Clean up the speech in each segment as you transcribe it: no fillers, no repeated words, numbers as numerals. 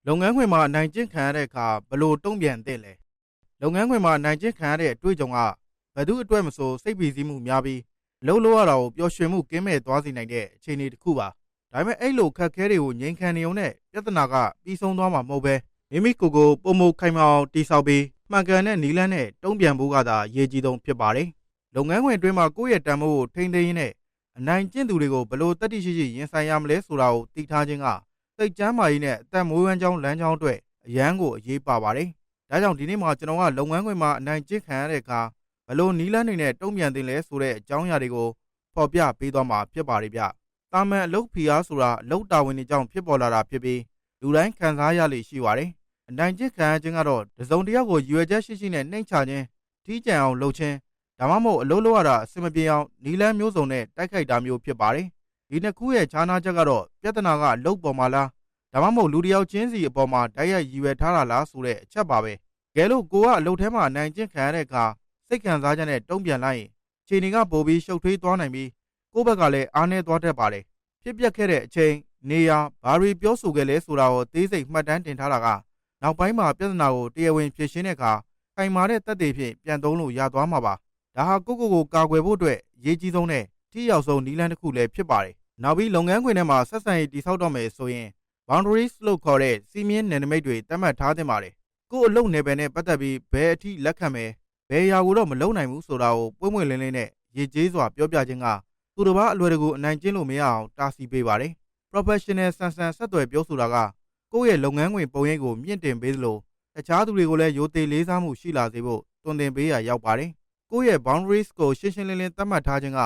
လုပ်ငန်းခွင်မှာနိုင်ကျင့်ခံရတဲ့အခါဘလို့တုံ့ပြန်သင့်လဲလုပ်ငန်းခွင်မှာနိုင်ကျင့်ခံရတဲ့အတွေ့အကြုံကဘယ်သူအတွက်မဆိုစိတ်ပီစီးမှုများပြီးအလုပ်လုပ်ရတာကိုပျော်ရွှင်မှုကင်းမဲ့သွားစေနိုင်တဲ့အခြေအနေတစ်ခုပါဒါပေမဲ့အဲ့လိုခက်ခဲတွေကိုငြိမ်ခံနေုံနဲ့ပြဿနာကပြီးဆုံးသွားမှာမဟုတ်ပဲမိမိကိုယ်ကိုပုံမခိုင်မာအောင်တိဆောက်ပြီးမှန်ကန်တဲ့နည်းလမ်းနဲ့တုံ့ပြန်ဖို့ကသာအရေးကြီးဆုံးဖြစ်ပါတယ်လုပ်ငန်းခွင်အတွင်းမှာကိုယ့်ရဲ့တန်ဖိုးကိုထိန်းသိမ်းရင်းနဲ့အနိုင်ကျင့်သူတွေကိုဘလို့တတိရှိရှိရင်ဆိုင်ရမလဲဆိုတာကိုသိထားခြင်းကစိတ်ကျမ်းမာရေးနဲ့အသက်မွေးဝမ်းကြောင်းလမ်းကြောင်းအတွက်အရန်ကိုအရေးပါပါတယ်။ဒါကြောင့်ဒီနေ့မှာကျွန်တော်ကလုပ်ငန်းခွင်မှာအနိုင်ကျင့်ခံရတဲ့အခါဘလို့နီးလန်းတွေနဲ့တုံ့ပြန်သင့်လဲဆိုတဲ့အကြောင်းအရာတွေကိုဖော်ပြပေးသွားမှာဖြစ်ပါတယ်ဗျ။တာမန်အလုပ်ဖိအားဆိုတာအလုပ်တာဝန်တွေကြောင့်ဖြစ်ပေါ်လာတာဖြစ်ပြီးလူတိုင်းခံစားရလေရှိပါတယ်။အနိုင်ကျင့်ခံရခြင်းကတော့တစုံတစ်ယောက်ကိုရွယ်ချက်ရှိရှိနဲ့နှိမ့်ချခြင်းထိကြံအောင်လုပ်ခြင်းဒါမှမဟုတ်အလုပ်လုပ်ရတာအဆင်မပြေအောင်နီးလန်းမျိုးစုံနဲ့တိုက်ခိုက်တာမျိုးဖြစ်ပါတယ်။ဒီနှစ်ခုရဲ့ခြားနားချက်ကတော့ပြဿနာကအလုပ်ပေါ်မှာလားဒါမှမဟုတ်လူတစ်ယောက်ချင်းစီအပေါ်မှာတိုက်ရိုက်ရည်ရွယ်ထားတာလားဆိုတဲ့အချက်ပါပဲ။ကဲလို့ကိုကအလုပ်ထဲမှာနိုင်ကျင့်ခံရတဲ့အခါစိတ်ခံစားချက်နဲ့တုံ့ပြန်လိုက်ရင်ခြေနေကပိုပြီးရှုပ်ထွေးသွားနိုင်ပြီးကိုယ့်ဘက်ကလည်းအားနည်းသွားတတ်ပါတယ်။ဖြစ်ပျက်ခဲ့တဲ့အချိန်နေရာဘာတွေပြောဆိုခဲ့လဲဆိုတာကိုသေးစိတ်မှတ်တမ်းတင်ထားတာကနောက်ပိုင်းမှာပြဿနာကိုတရားဝင်ဖြေရှင်းတဲ့အခါခိုင်မာတဲ့သက်သေဖြင့်ပြန်သုံးလို့ရသွားမှာပါ။ဒါဟာကိုကာကွယ်ဖို့အတွက်အရေးကြီးဆုံးနဲ့ထိရောက်ဆုံးနည်းလမ်းတစ်ခုလည်းဖြစ်ပါတယ်။နောက်ပြီးလုပ်ငန်းခွင်ထဲမှာဆက်ဆံရေးတည်ဆောက်တော့မယ်ဆိုရင်boundaries လို့ခေါ်တဲ့စီမင်းနယ်နိမိတ်တွေသတ်မှတ်ထားသင့်ပါတယ်။ကို့အလုပ်နယ်ပယ်နဲ့ပတ်သက်ပြီးဘယ်အထိလက်ခံမယ်ဘယ်အရာကိုတော့မလုပ်နိုင်ဘူးဆိုတာကိုပွင့်ပွင့်လင်းလင်းနဲ့ရည်ကြီးစွာပြောပြခြင်းကသူတစ်ပါးအလွယ်တကူအနိုင်ကျင့်လို့မရအောင်တားဆီးပေးပါတယ်။ Professional ဆန်ဆက်သွယ်ပြောဆိုတာကကိုယ့်ရဲ့လုပ်ငန်းခွင်ပုံရိပ်ကိုမြင့်တင်ပေးသလိုတခြားသူတွေကိုလည်းရိုသေလေးစားမှုရှိလာစေဖို့တွင်တင်ပေးရရောက်ပါတယ်။ကိုယ့်ရဲ့ boundaries ကိုရှင်းရှင်းလင်းလင်းသတ်မှတ်ထားခြင်းက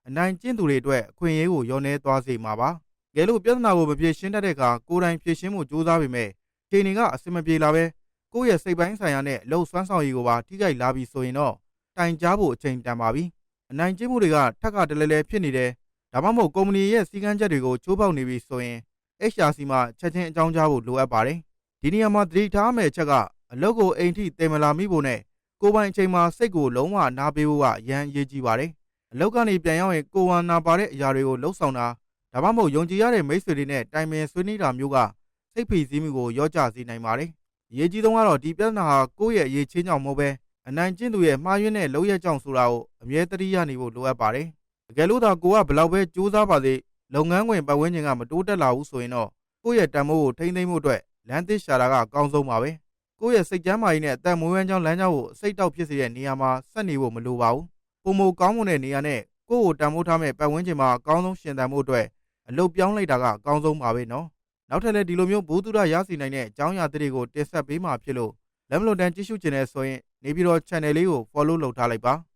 အနိုင်ကျင့်သူတွေအတွက်အခွင့်အရေးကိုလျော့နဲသွားစေမှာပါ။ကဲလို့ပြဿနာကိုမဖြေရှင်းတတ်တဲ့အခါကိုယ်တိုင်ဖြေရှင်းမှုကြိုးစားပေမဲ့ခြေနေကအဆင်မပြေလာပဲကိုယ့်ရဲ့စိတ်ပိုင်းဆိုင်ရာနဲ့အလုပ်စွမ်းဆောင်ရည်ကိုပါထိခိုက်လာပြီဆိုရင်တော့တိုင်ကြားဖို့အချိန်တန်ပါပြီ။အနိုင်ကျင့်မှုတွေကထက်ကတလဲလဲဖြစ်နေတယ်။ဒါမှမဟုတ်ကုမ္ပဏီရဲ့စည်းကမ်းချက်တွေကိုချိုးဖောက်နေပြီဆိုရင် HR စီမှာချက်ချင်းအကြောင်းကြားဖို့လိုအပ်ပါတယ်။ဒီနေရာမှာသတိထားမယ့်အချက်ကအလုပ်ကိုအိမ်ထိတင်မလာမိဖို့နဲ့ကိုယ်ပိုင်အချိန်မှာစိတ်ကိုလုံးဝနားပေးဖို့ကအရန်အရေးကြီးပါတယ်။အလုပ်ကနေပြန်ရောက်ရင်ကိုယ်ဝါနာပါတဲ့အရာတွေကိုလှုပ်ဆောင်တာဒါမှမဟုတ်ယုံကြည်ရတဲ့မိတ်ဆွေတွေနဲ့တိုင်ပင်ဆွေးနွေးတာမျိုးကစိတ်ဖိစီးမှုကိုရော့ကျစေနိုင်ပါတယ်။အရေးကြီးဆုံးကတော့ဒီပြဿနာဟာကိုယ့်ရဲ့အရေးချင်းကြောင့်မဟုတ်ပဲအနိုင်ကျင့်သူရဲ့မှားယွင်းတဲ့လုပ်ရက်ကြောင့်ဆိုတာကိုအမြဲတမ်းရနေဖို့လိုအပ်ပါတယ်။တကယ်လို့သာကိုကဘလောက်ပဲကြိုးစားပါစေလုပ်ငန်းခွင်ပတ်ဝန်းကျင်ကမတိုးတက်လာဘူးဆိုရင်တော့ကိုယ့်ရဲ့တန်ဖိုးကိုထိန်းသိမ်းမှုအတွက်လမ်းသစ်ရှာတာကအကောင်းဆုံးပါပဲ။ကိုယ့်ရဲ့စိတ်ကျန်းမာရေးနဲ့အသက်မွေးဝမ်းကြောင်းလမ်းကြောင်းကိုအစိတ်တောက်ဖြစ်စေတဲ့နေရာမှာဆက်နေဖို့မလိုပါဘူး။ပုံမကောင်းမွန်တဲ့နေရာနဲ့ကိုယ့်ကိုတန်ဖိုးထားမဲ့ပတ်ဝန်းကျင်မှာအကောင်းဆုံးရှင်သန်မှုအတွက်အလုပ်ပြောင်းလိုက်တာကအကောင်းဆုံးပါပဲနော်။နောက်ထပ်လည်းဒီလိုမျိုးဘူးတုဒရစီနိုင်တဲ့အကြောင်းအရာတွေကိုတင်ဆက်ပေးမှာဖြစ်လို့လက်မလွန်တမ်းကြည့်ရှုကျင်နေဆိုရင်နေပြီးတော့ channel လေးကို follow လုပ်ထားလိုက်ပါ။